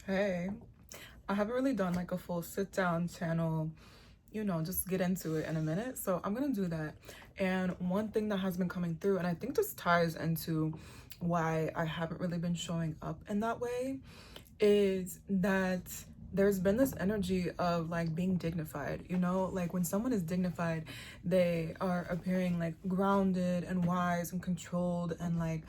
Hey, I haven't really done like a full sit down channel, just get into it in a minute. So I'm gonna do that. And one thing that has been coming through, and I think this ties into why I haven't really been showing up in that way, is that there's been this energy of like being dignified, like when someone is dignified, they are appearing like grounded and wise and controlled and like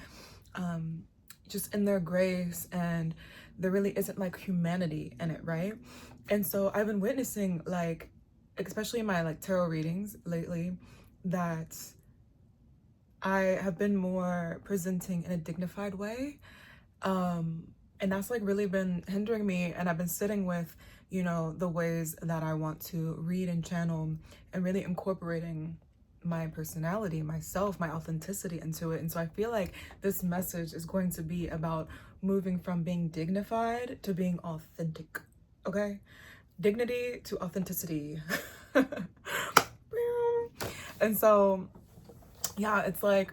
um just in their grace, and there really isn't like humanity in it, right? And so I've been witnessing, like, especially in my like tarot readings lately, that I have been more presenting in a dignified way, um and that's like really been hindering me. And I've been sitting with the ways that I want to read and channel, and really incorporating my personality, myself, my authenticity into it. And so I feel like this message is going to be about moving from being dignified to being authentic. Okay, dignity to authenticity. And so yeah, it's like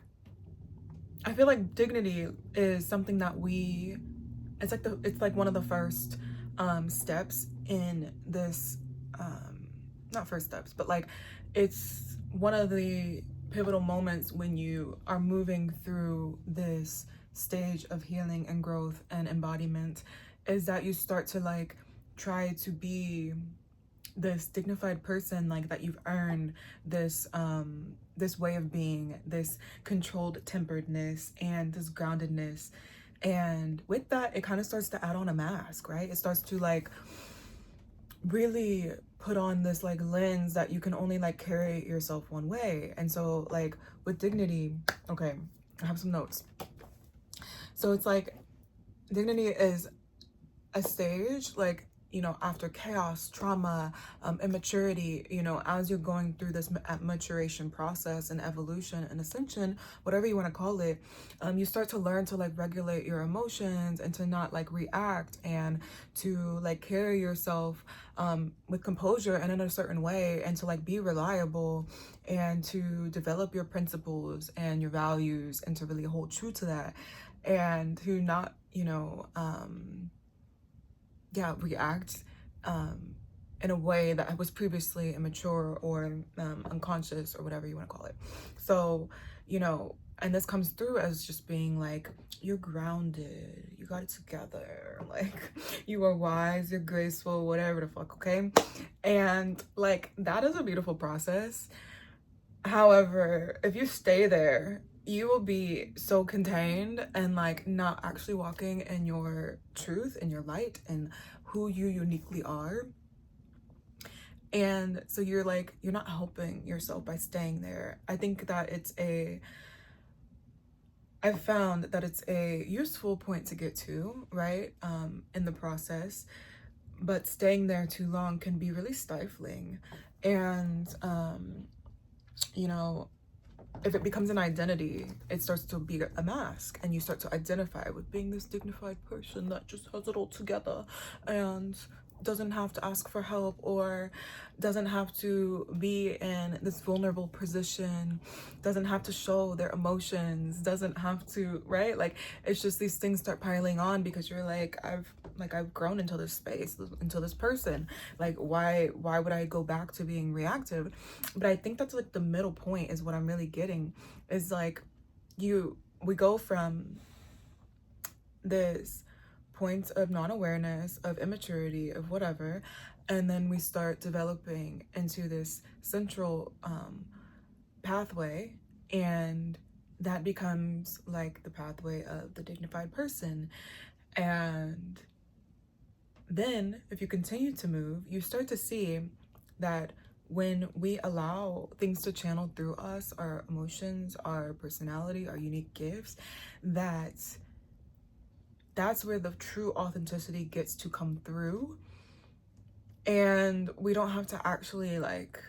I feel like dignity is something that it's like one of the first steps in this, not first steps, but like it's one of the pivotal moments when you are moving through this stage of healing and growth and embodiment, is that you start to like try to be this dignified person, like that you've earned this way of being, this controlled temperedness and this groundedness. And with that, it kind of starts to add on a mask, right? It starts to like really put on this like lens that you can only like carry yourself one way. And so like with dignity, okay, I have some notes. So it's like dignity is a stage, like, after chaos, trauma, immaturity, as you're going through this maturation process and evolution and ascension, whatever you want to call it, you start to learn to like regulate your emotions and to not like react, and to like carry yourself with composure and in a certain way, and to like be reliable, and to develop your principles and your values, and to really hold true to that, and to not, react in a way that was previously immature or unconscious, or whatever you want to call it. So, and this comes through as just being like, you're grounded, you got it together, like you are wise, you're graceful, whatever the fuck, okay? And like that is a beautiful process. However, if you stay there, you will be so contained and like not actually walking in your truth and your light and who you uniquely are. And so you're not helping yourself by staying there. I've found that it's a useful point to get to, right? In the process, but staying there too long can be really stifling. And you know, if it becomes an identity, it starts to be a mask, and you start to identify with being this dignified person that just has it all together and doesn't have to ask for help, or doesn't have to be in this vulnerable position, doesn't have to show their emotions, doesn't have to, right? Like, it's just these things start piling on because you're like, I've grown into this space, into this person. Like, why would I go back to being reactive? But I think that's like the middle point is what I'm really getting, is like we go from this point of non-awareness, of immaturity, of whatever, and then we start developing into this central pathway, and that becomes like the pathway of the dignified person. And then if you continue to move, you start to see that when we allow things to channel through us, our emotions, our personality, our unique gifts, that's where the true authenticity gets to come through. And we don't have to actually like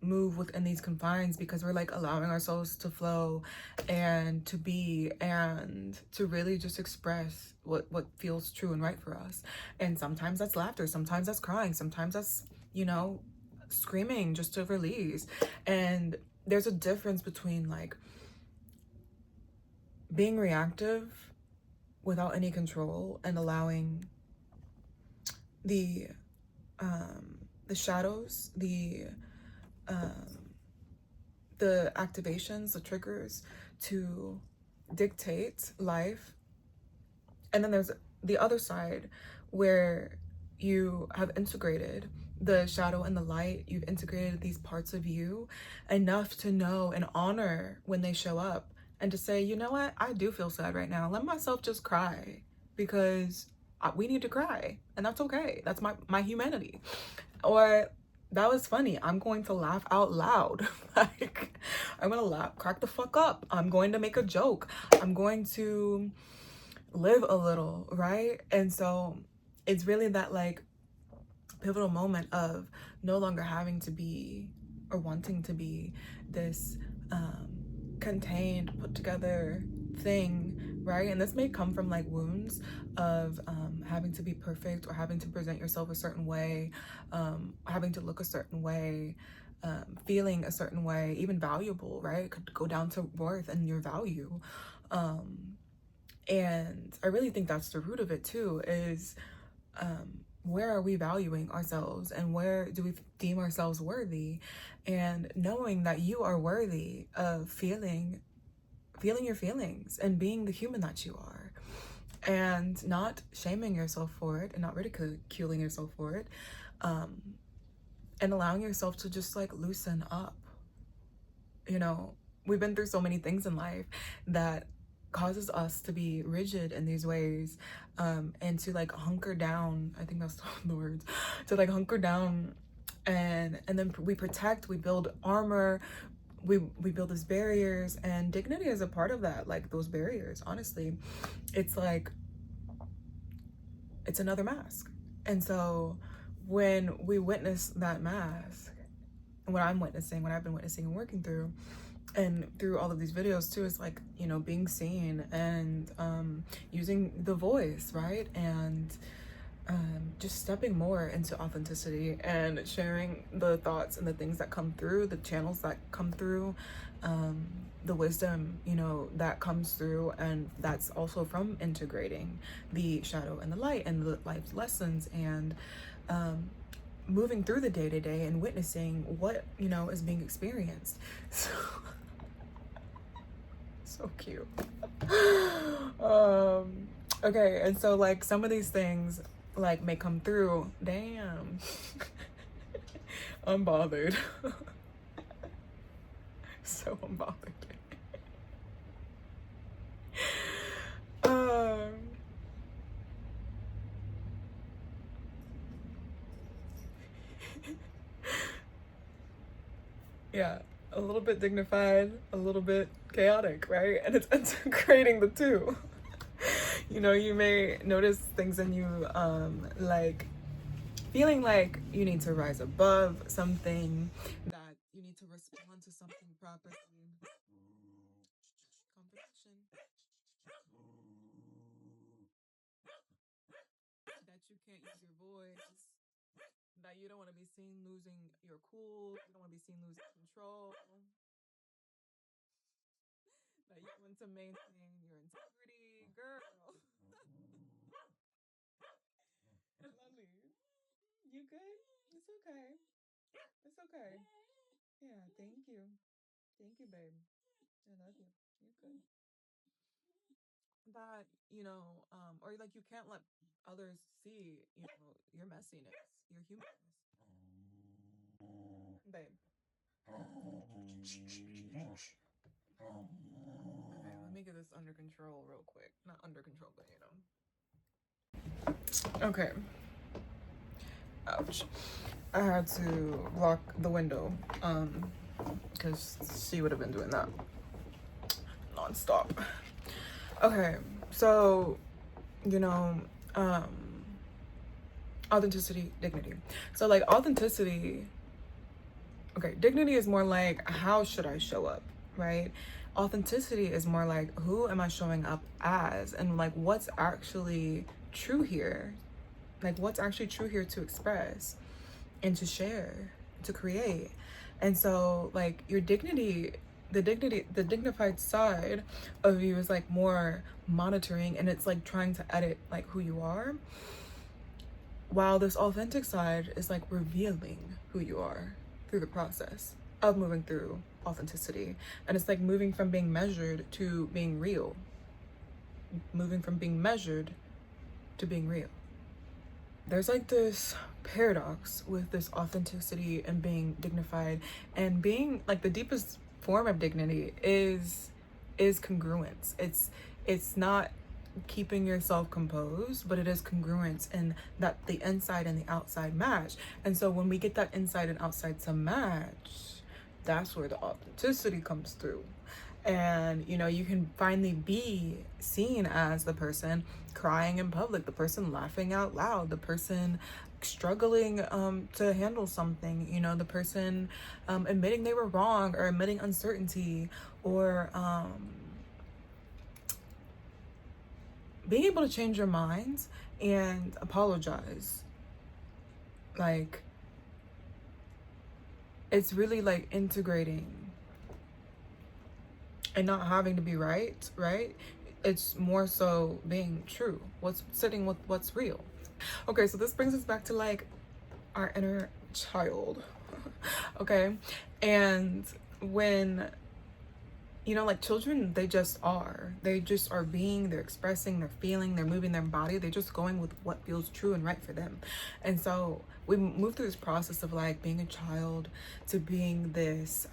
move within these confines, because we're like allowing ourselves to flow and to be, and to really just express what feels true and right for us. And sometimes that's laughter, sometimes that's crying, sometimes that's screaming just to release. And there's a difference between like being reactive without any control and allowing the shadows, the activations, the triggers to dictate life. And then there's the other side where you have integrated the shadow and the light. You've integrated these parts of you enough to know and honor when they show up, and to say, you know what, I do feel sad right now. Let myself just cry, because we need to cry, and that's okay. That's my humanity. Or, that was funny, I'm going to laugh out loud. Like, I'm gonna laugh, crack the fuck up. I'm going to make a joke. I'm going to live a little, right? And so it's really that like pivotal moment of no longer having to be or wanting to be this contained, put together thing, right? And this may come from like wounds of having to be perfect, or having to present yourself a certain way, having to look a certain way, feeling a certain way, even valuable, right? It could go down to worth and your value. And I really think that's the root of it too, is where are we valuing ourselves, and where do we deem ourselves worthy? And knowing that you are worthy of feeling your feelings and being the human that you are, and not shaming yourself for it, and not ridiculing yourself for it, and allowing yourself to just like loosen up. You know, we've been through so many things in life that causes us to be rigid in these ways, and to like hunker down. I think that's the words, to like hunker down, and then we protect, we build armor, we build these barriers, and dignity is a part of that. Like, those barriers, honestly, it's like, it's another mask. And so when we witness that mask, and what I've been witnessing and working through, and through all of these videos too, is like, you know, being seen, and using the voice, right? And just stepping more into authenticity, and sharing the thoughts and the things that come through, the channels that come through, the wisdom, you know, that comes through. And that's also from integrating the shadow and the light, and the life lessons, and moving through the day-to-day, and witnessing what, you know, is being experienced. So so cute. Okay, and so like some of these things like may come through. Damn. Unbothered. So unbothered. um yeah, a little bit dignified, a little bit chaotic, right? And it's integrating the two. You know, you may notice things in you, like feeling like you need to rise above something, that you need to respond to something properly. Competition. That you can't use your voice. That you don't want to be seen losing your cool. You don't want to be seen losing control. That you want to maintain your integrity. Girl. Lovely. You good? It's okay. It's okay. Yeah, thank you. Thank you, babe. I love you. You good. That, you know, or like you can't let others see, you know, your messiness, your humanness. Babe. Okay, let me get this under control real quick. Not under control, but you know. Okay. Ouch. I had to lock the window, because she would have been doing that nonstop. Okay, so, you know, authenticity, dignity. So like authenticity, okay, dignity is more like, how should I show up, right? Authenticity is more like, who am I showing up as, and like what's actually true here, like what's actually true here to express and to share, to create. And so like your dignity, the dignified side of you is like more monitoring, and it's like trying to edit like who you are. while this authentic side is like revealing who you are through the process of moving through authenticity. And it's like moving from being measured to being real, moving from being measured to being real. There's like this paradox with this authenticity and being dignified, and being like the deepest form of dignity is congruence. It's not keeping yourself composed, but it is congruence, and that the inside and the outside match. And so when we get that inside and outside to match, that's where the authenticity comes through. And you know, you can finally be seen as the person crying in public, the person laughing out loud, the person struggling to handle something, you know, the person admitting they were wrong, or admitting uncertainty, or being able to change your minds and apologize. Like, it's really like integrating and not having to be right. It's more so being true, what's sitting with what's real. Okay, so this brings us back to like our inner child. Okay, and when, you know, like children, they just are being, they're expressing, they're feeling, they're moving their body, they're just going with what feels true and right for them. And so we move through this process of like being a child to being this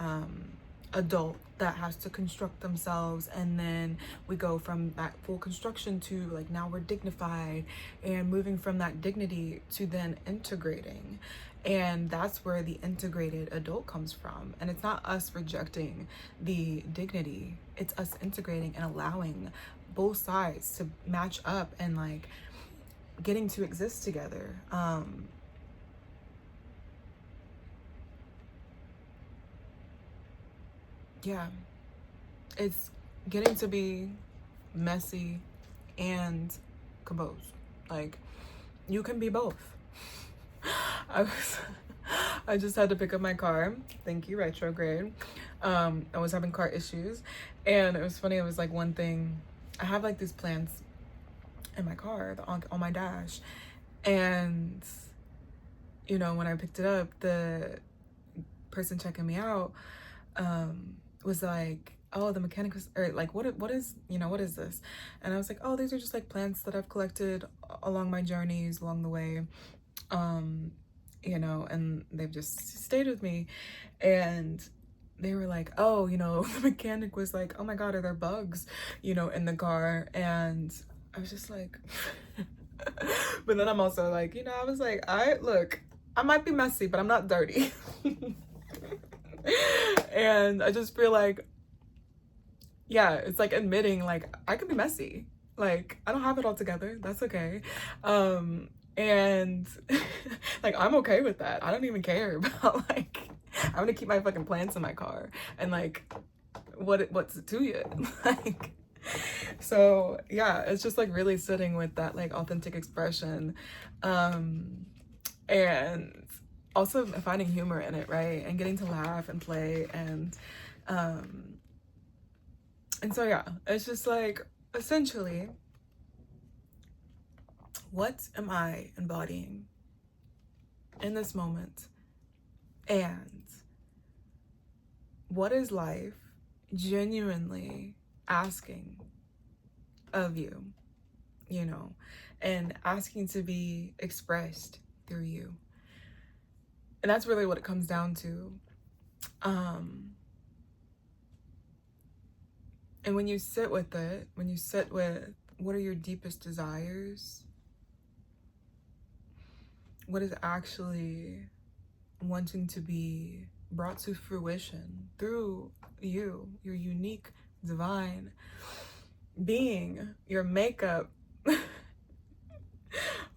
adult that has to construct themselves, and then we go from that full construction to like now we're dignified, and moving from that dignity to then integrating. And that's where the integrated adult comes from. And it's not us rejecting the dignity, it's us integrating and allowing both sides to match up and like getting to exist together. Yeah, it's getting to be messy and composed. Like, you can be both. I was I just had to pick up my car. Thank you, retrograde. I was having car issues, and it was funny. It was like one thing. I have like these plants in my car on my dash, and you know, when I picked it up, the person checking me out was like, oh, the mechanic was, or like, what is, you know, what is this? And I was like, oh, these are just like plants that I've collected along my journeys along the way. You know, and they've just stayed with me. And they were like, oh, you know, the mechanic was like, oh my God, are there bugs, you know, in the car? And I was just like, but then I'm also like, you know, I was like, look, I might be messy, but I'm not dirty. And I just feel like, yeah, it's like admitting like I could be messy. Like, I don't have it all together. That's okay. And like, I'm okay with that. I don't even care about like, I'm gonna keep my fucking plants in my car, and like, what's it to you? Like, so yeah, it's just like really sitting with that like authentic expression, and also finding humor in it, right? And getting to laugh and play, and so yeah, it's just like, essentially, what am I embodying in this moment? And what is life genuinely asking of you, you know, and asking to be expressed through you? And that's really what it comes down to. And when you sit with it, when you sit with what are your deepest desires, what is actually wanting to be brought to fruition through you, your unique, divine being, your makeup,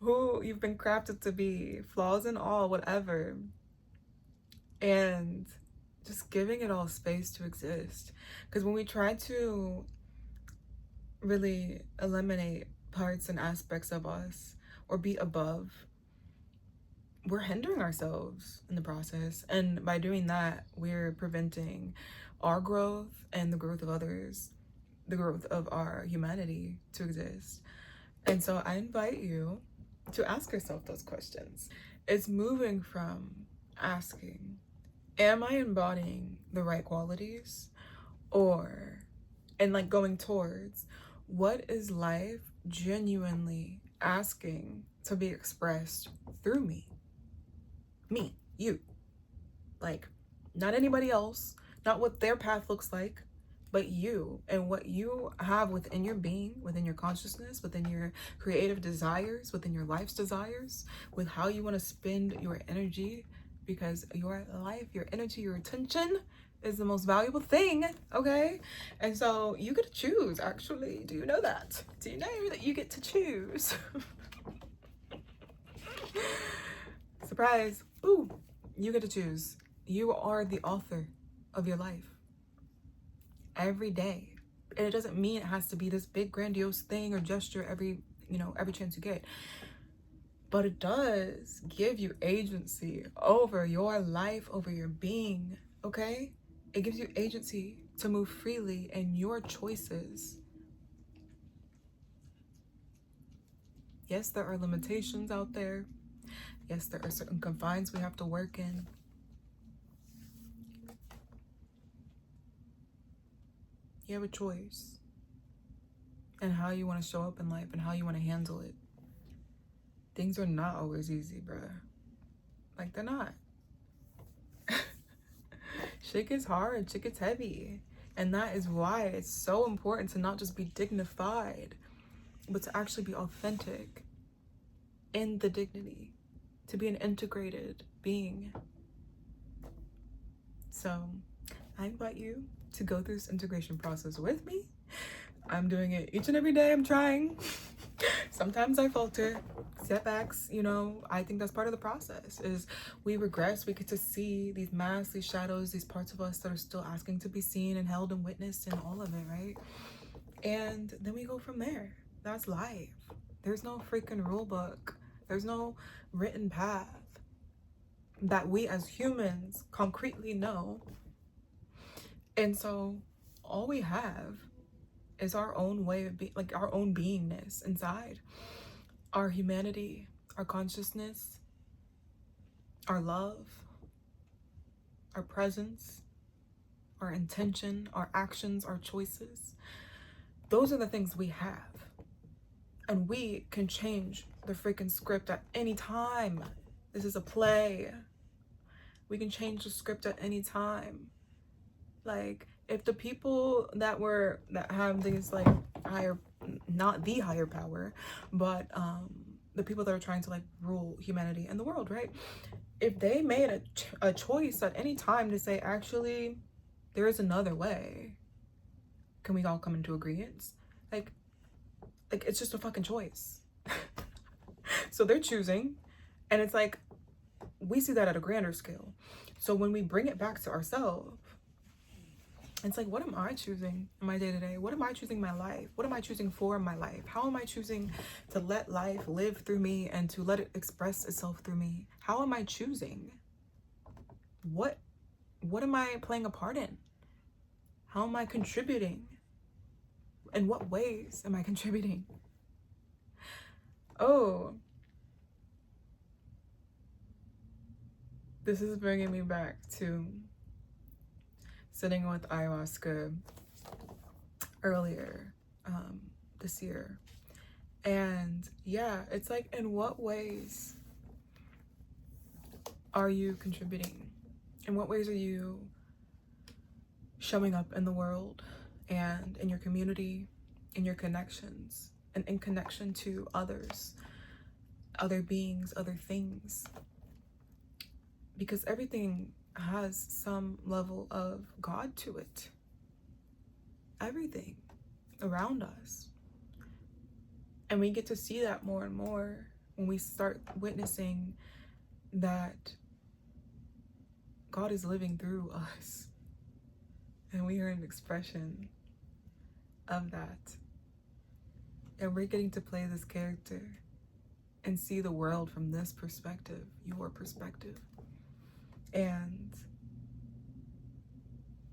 who you've been crafted to be, flaws and all, whatever, and just giving it all space to exist. Because when we try to really eliminate parts and aspects of us or be above, we're hindering ourselves in the process. And by doing that, we're preventing our growth and the growth of others, the growth of our humanity to exist. And so I invite you to ask yourself those questions. It's moving from asking, am I embodying the right qualities? And like going towards, what is life genuinely asking to be expressed through me? Me, you. Like, not anybody else, not what their path looks like, but you and what you have within your being, within your consciousness, within your creative desires, within your life's desires, with how you want to spend your energy, because your life, your energy, your attention is the most valuable thing, okay? And so you get to choose, actually. Do you know that? Do you know that you get to choose? Surprise. Ooh, you get to choose. You are the author of your life. Every day. And it doesn't mean it has to be this big grandiose thing or gesture every chance you get. But it does give you agency over your life, over your being, okay? It gives you agency to move freely in your choices. Yes, there are limitations out there. Yes, there are certain confines we have to work in. You have a choice in how you want to show up in life and how you want to handle it. Things are not always easy, bruh. Like, they're not. Shit gets hard, shit gets heavy. And that is why it's so important to not just be dignified, but to actually be authentic in the dignity, to be an integrated being. So I invite you to go through this integration process with me. I'm doing it each and every day. I'm trying. Sometimes I falter, setbacks, I think that's part of the process. Is we regress, we get to see these masks, these shadows, these parts of us that are still asking to be seen and held and witnessed, and all of it, right? And then we go from there. That's life. There's no freaking rule book. There's no written path that we as humans concretely know. And so all we have is our own way of being, like our own beingness inside, our humanity, our consciousness, our love, our presence, our intention, our actions, our choices. Those are the things we have. And we can change the freaking script at any time. This is a play. We can change the script at any time. Like, if the people that have these like higher, not the higher power, but the people that are trying to like rule humanity and the world, right? If they made a choice at any time to say, actually, there is another way, can we all come into agreement? Like it's just a fucking choice. So they're choosing, and it's like, we see that at a grander scale. So when we bring it back to ourselves, it's like, what am I choosing in my day-to-day? What am I choosing in my life? What am I choosing for my life? How am I choosing to let life live through me and to let it express itself through me? How am I choosing? What am I playing a part in? How am I contributing? In what ways am I contributing? Oh, this is bringing me back to sitting with ayahuasca earlier this year. And yeah, it's like, in what ways are you contributing? In what ways are you showing up in the world and in your community, in your connections, and in connection to others, other beings, other things? Because everything has some level of God to it. Everything around us. And we get to see that more and more when we start witnessing that God is living through us. And we are an expression of that. And we're getting to play this character and see the world from this perspective, your perspective. And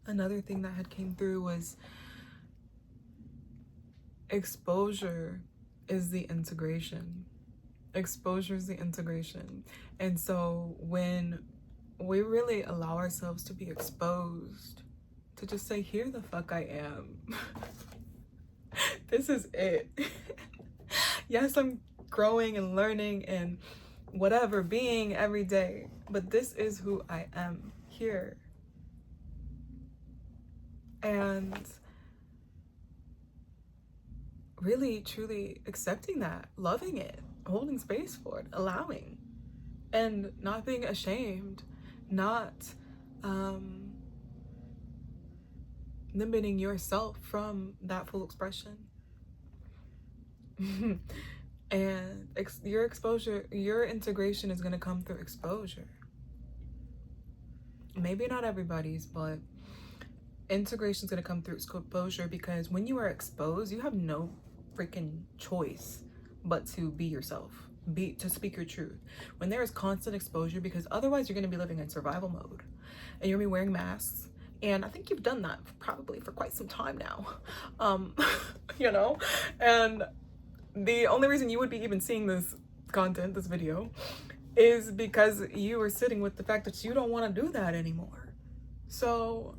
another thing that had came through was exposure is the integration. Exposure is the integration. And so when we really allow ourselves to be exposed, to just say, here the fuck I am. This is it. Yes, I'm growing and learning and whatever, being every day, but this is who I am here. And really, truly accepting that, loving it, holding space for it, allowing, and not being ashamed, not limiting yourself from that full expression. And your exposure, your integration is going to come through exposure. Maybe not everybody's, but integration is going to come through exposure, because when you are exposed, you have no freaking choice but to be yourself, to speak your truth. When there is constant exposure, because otherwise you're going to be living in survival mode and you're going to be wearing masks. And I think you've done that probably for quite some time now. You know, and the only reason you would be even seeing this content, this video, is because you are sitting with the fact that you don't want to do that anymore. So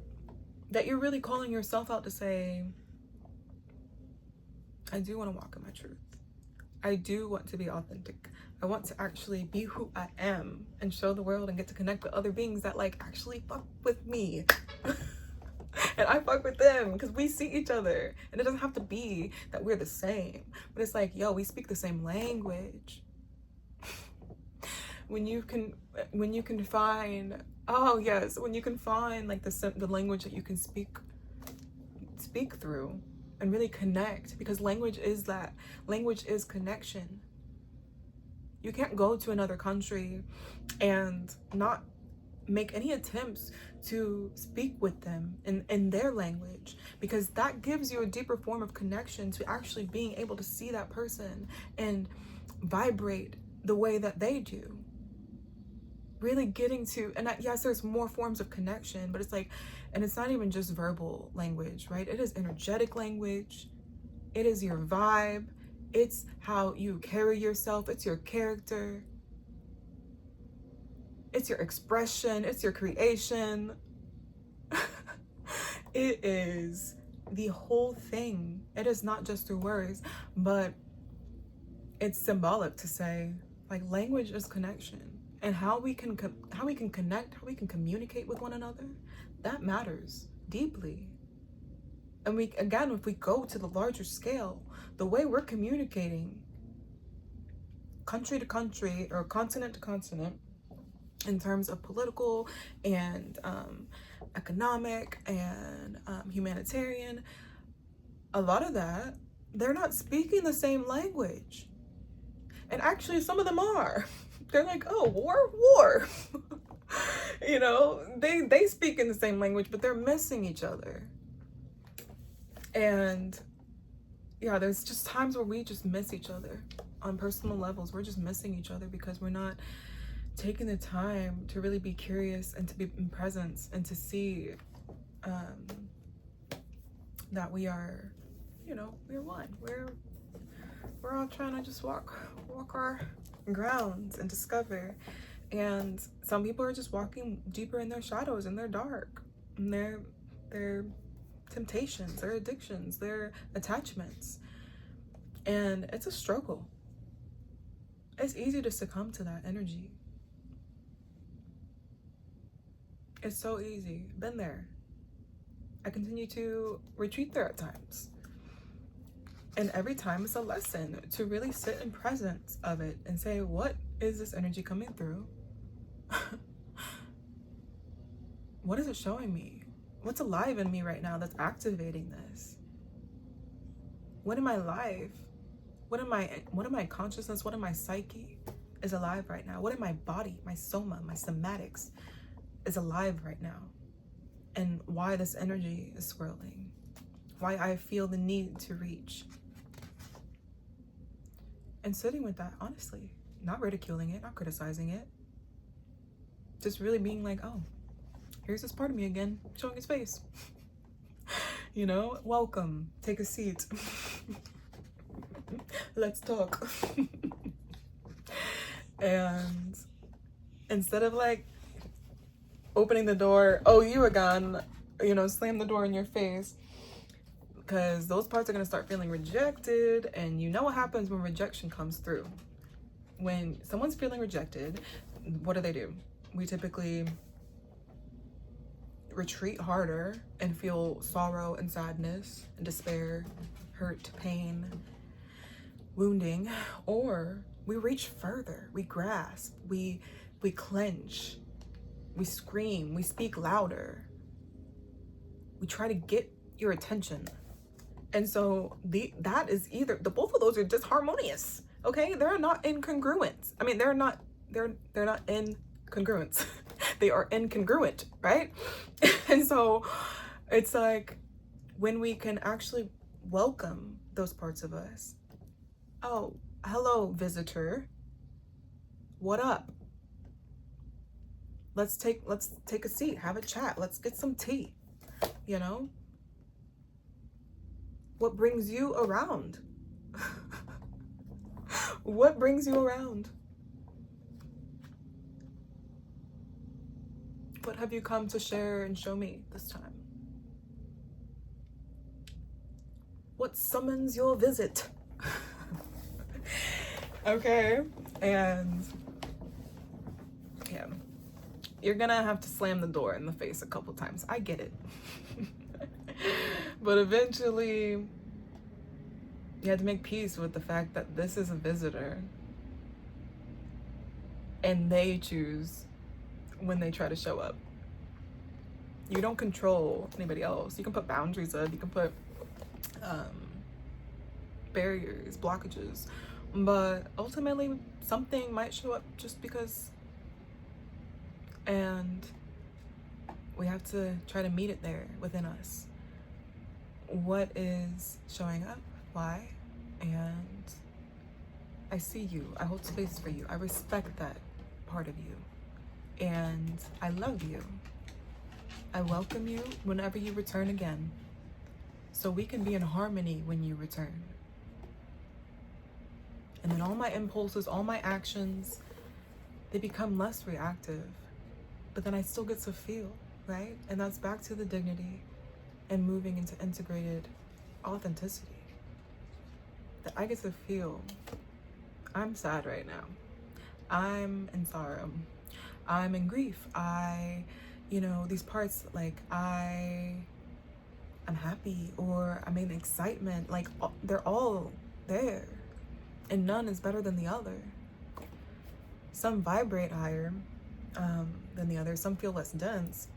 that you're really calling yourself out to say, I do want to walk in my truth. I do want to be authentic. I want to actually be who I am and show the world and get to connect with other beings that like actually fuck with me. And I fuck with them because we see each other. And it doesn't have to be that we're the same, but it's like, yo, we speak the same language. When you can find, oh yes, when you can find like the language that you can speak through and really connect, because language is that. Language is connection. You can't go to another country and not make any attempts to speak with them in their language, because that gives you a deeper form of connection to actually being able to see that person and vibrate the way that they do. Really getting to, and yes, there's more forms of connection, but it's like, and it's not even just verbal language, right? It is energetic language. It is your vibe. It's how you carry yourself. It's your character. It's your expression. It's your creation. It is the whole thing. It is not just through words, but it's symbolic to say, like, language is connection. And how we can connect, how we can communicate with one another, that matters deeply. And we, again, if we go to the larger scale, the way we're communicating country to country or continent to continent in terms of political and economic and humanitarian, a lot of that, they're not speaking the same language. And actually some of them are. They're like, oh, war. You know, they speak in the same language, but they're missing each other. And yeah, there's just times where we just miss each other on personal levels. We're just missing each other because we're not taking the time to really be curious and to be in presence and to see that we are, you know, we're one. We're all trying to just walk our grounds and discover. And some people are just walking deeper in their shadows, in their dark, in their temptations, their addictions, their attachments. And it's a struggle. It's easy to succumb to that energy. It's so easy. Been there. I continue to retreat there at times. And every time it's a lesson to really sit in presence of it and say, what is this energy coming through? What is it showing me? What's alive in me right now that's activating this? What in my life, what in my consciousness, what in my psyche is alive right now? What in my body, my soma, my somatics is alive right now? And why this energy is swirling? Why I feel the need to reach? And sitting with that, honestly, not ridiculing it, not criticizing it. Just really being like, oh, here's this part of me again, showing its face. You know, welcome, take a seat. Let's talk. And instead of like opening the door, oh, you were gone, you know, slam the door in your face, because those parts are going to start feeling rejected. And you know what happens when rejection comes through. When someone's feeling rejected, what do? We typically retreat harder and feel sorrow and sadness and despair, hurt, pain, wounding, or we reach further, we grasp, we clench, we scream, we speak louder, we try to get your attention. And so that is either the both of those are disharmonious. Okay, they're not in congruence. I mean, they're not in congruence. They are incongruent, right? And so it's like when we can actually welcome those parts of us. Oh, hello, visitor. What up? Let's take a seat, have a chat, let's get some tea, you know? What brings you around? What brings you around? What have you come to share and show me this time? What summons your visit? Okay, and yeah, you're gonna have to slam the door in the face a couple times. I get it. But eventually, you had to make peace with the fact that this is a visitor and they choose when they try to show up. You don't control anybody else. You can put boundaries up, you can put barriers, blockages, but ultimately something might show up just because, and we have to try to meet it there within us. What is showing up? Why? And I see you. I hold space for you. I respect that part of you. And I love you. I welcome you whenever you return again, so we can be in harmony when you return. And then all my impulses, all my actions, they become less reactive. But then I still get to feel, right? And that's back to the dignity and moving into integrated authenticity. That I get to feel, I'm sad right now. I'm in sorrow. I'm in grief. These parts, like I'm happy, or I'm in excitement, like they're all there. And none is better than the other. Some vibrate higher than the other. Some feel less dense.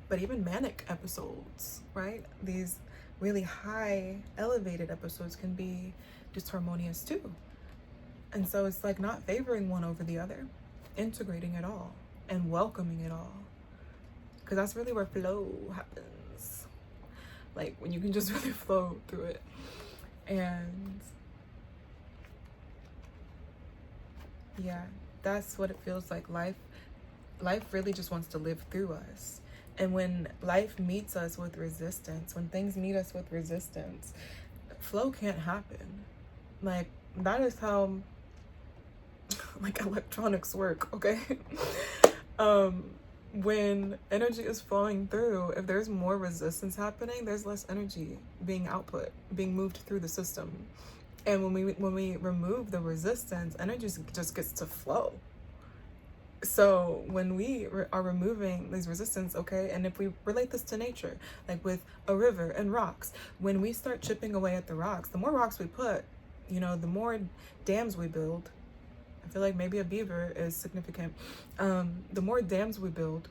But even manic episodes, right? These really high, elevated episodes can be disharmonious too. And so it's like not favoring one over the other, integrating it all and welcoming it all. Because that's really where flow happens. Like when you can just really flow through it. And yeah, that's what it feels like. Life really just wants to live through us. And when life meets us with resistance, when things meet us with resistance, flow can't happen. Like that is how like electronics work, okay? When energy is flowing through, if there's more resistance happening, there's less energy being moved through the system. And when we remove the resistance, energy just gets to flow. So when we are removing these resistance, okay, and if we relate this to nature, like with a river and rocks, when we start chipping away at the rocks, the more rocks we put, the more dams we build. I feel like maybe a beaver is significant. The more dams we build,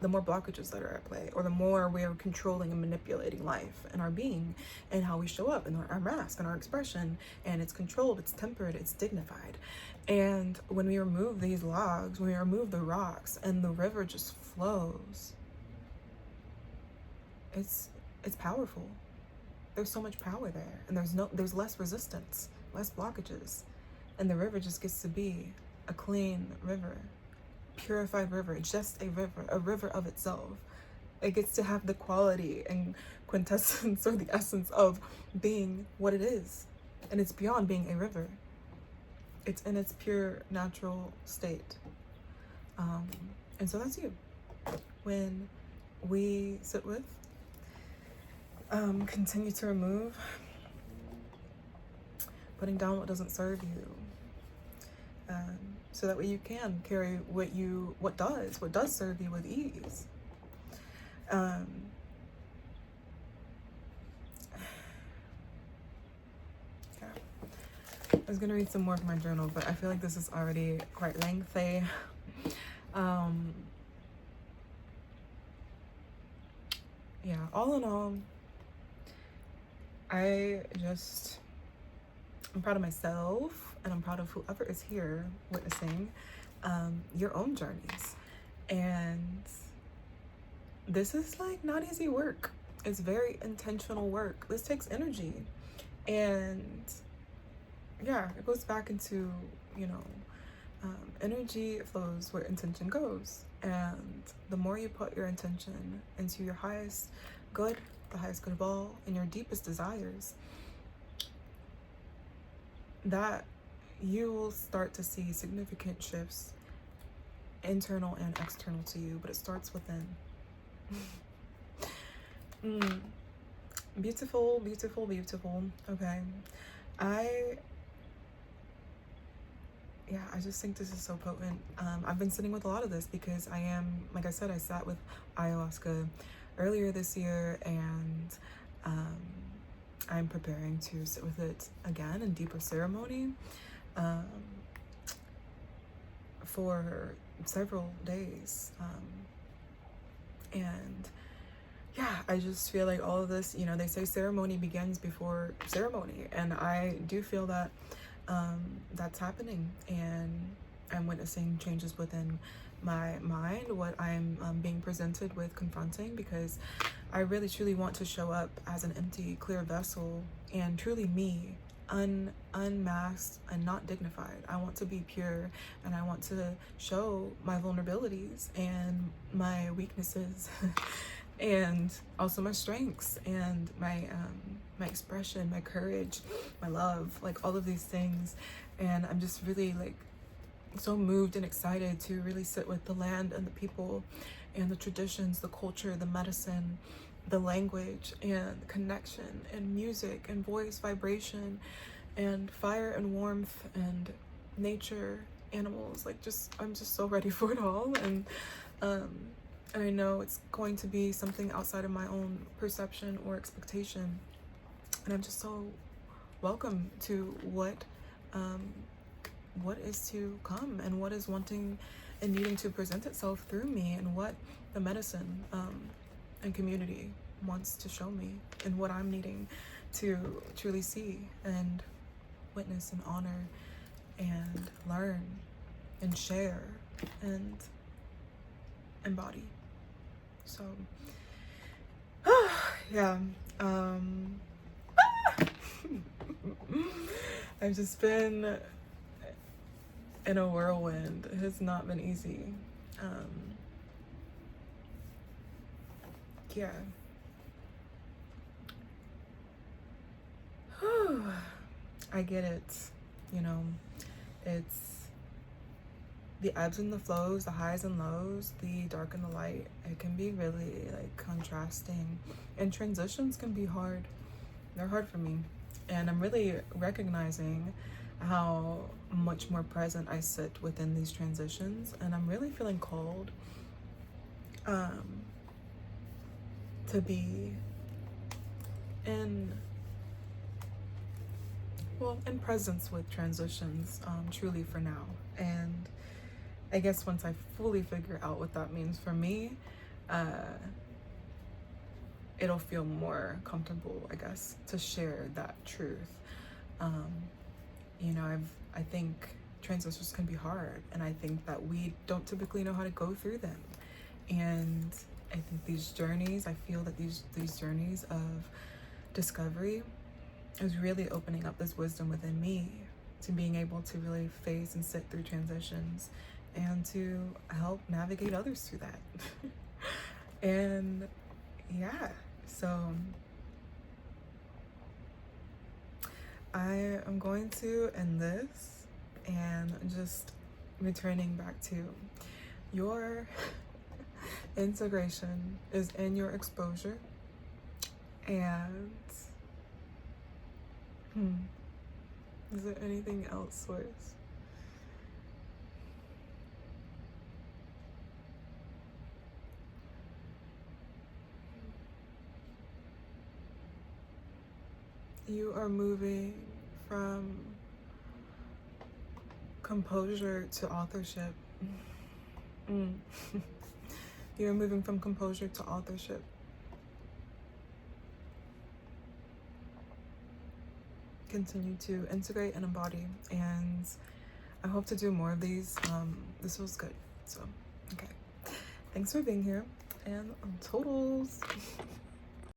the more blockages that are at play, or the more we are controlling and manipulating life and our being and how we show up and our mask and our expression. And it's controlled, it's tempered, it's dignified. And when we remove these logs, when we remove the rocks and the river just flows, it's powerful. There's so much power there, and there's less resistance, less blockages. And the river just gets to be a clean river, purified river, just a river of itself. It gets to have the quality and quintessence or the essence of being what it is. And it's beyond being a river. It's in its pure natural state. And so that's you. When we sit with, continue to remove, putting down what doesn't serve you, so that way you can carry what does serve you with ease. I was gonna read some more from my journal, but I feel like this is already quite lengthy. Yeah, all in all, I'm proud of myself, and I'm proud of whoever is here witnessing your own journeys. And this is like not easy work. It's very intentional work. This takes energy. And yeah, it goes back into, energy flows where intention goes. And the more you put your intention into your highest good, the highest good of all, and your deepest desires, that you will start to see significant shifts, internal and external to you, but it starts within. Beautiful, beautiful, beautiful. Okay. I just think this is so potent. I've been sitting with a lot of this because I am, like I said, I sat with ayahuasca earlier this year, and I'm preparing to sit with it again in deeper ceremony for several days. And yeah, I just feel like all of this, they say ceremony begins before ceremony, and I do feel that that's happening, and I'm witnessing changes within my mind, what I'm being presented with, confronting, because I really truly want to show up as an empty, clear vessel, and truly me, unmasked and not dignified. I want to be pure, and I want to show my vulnerabilities and my weaknesses and also my strengths and my expression, my courage, my love, like all of these things. And I'm just really like so moved and excited to really sit with the land and the people and the traditions, the culture, the medicine, the language and connection and music and voice vibration and fire and warmth and nature, animals, like I'm just so ready for it all. And I know it's going to be something outside of my own perception or expectation, and I'm just so welcome to what is to come, and what is wanting and needing to present itself through me, and what the medicine and community wants to show me, and what I'm needing to truly see and witness and honor and learn and share and embody. So yeah, I've just been in a whirlwind. It has not been easy. Yeah. I get it. It's the ebbs and the flows, the highs and lows, the dark and the light. It can be really like contrasting, and transitions can be hard. They're hard for me, and I'm really recognizing how much more present I sit within these transitions, and I'm really feeling called to be in presence with transitions, truly for now. And I guess once I fully figure out what that means for me, it'll feel more comfortable, I guess, to share that truth. I think transitions can be hard, and I think that we don't typically know how to go through them. And I think these journeys, I feel that these journeys of discovery is really opening up this wisdom within me to being able to really face and sit through transitions, and to help navigate others through that. And yeah, so I am going to end this, and just returning back to your integration is in your exposure. And is there anything else, Source? You are moving from composure to authorship. You're moving from composure to authorship. Continue to integrate and embody, and I hope to do more of these. This was good, so okay. Thanks for being here, and totals.